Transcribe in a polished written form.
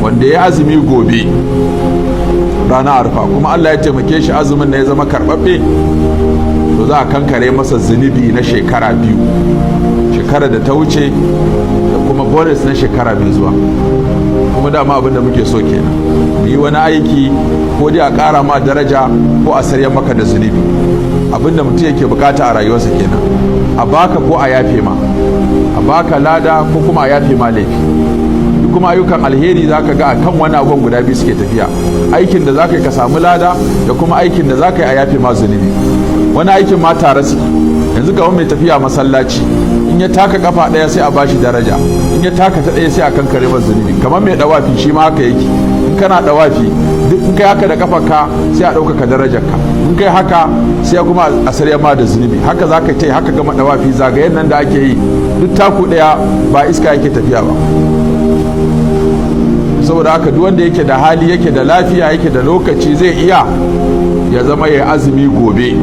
wanda ya azumi gobe ranar arfa kuma Allah ya taimake shi azumin na ya zama karɓaɓɓe, to za a kankare masa zunubi na shekara 2, shekara da ta wuce da kuma bonus na shekara mai zuwa. kuma dama abin da muke so kenan, mu yi wani aiki ko dai a ƙara ma daraja ko a sarya maka da zunubi. Abin da mutum yake bukata a rayuwarsa kenan, a baka ko a yafe ma, a baka lada ko kuma a yafe ma laifi. Duk kuma ayyukan alheri za ka ga a kan wani abubuwan guda biyu suke tafiya, aikin da za ka yi ka samu lada da kuma aikin da za ka yi a yafe ma zunubi. Wani aikin ma tare suke, yanzu ga mai tafiya masallaci in ya taka kafa ɗaya sai a bashi daraja, in ya taka ta ɗaya sai a kankare masa zunubi. Kamar mai dawafi shi ma haka yake, in kana dawafi duk in kai haka da kafarka sai a ɗaukaka darajarka, in kai haka sai kuma a sarya ma da zunubi. Haka za ka yi haka gama dawafi, zagayen nan da ake yi duk taku ɗaya ba iska yake tafiya ba. Saboda haka duk wanda yake da hali, yake da lafiya, yake da lokaci zai iya ya zama ya azumi gobe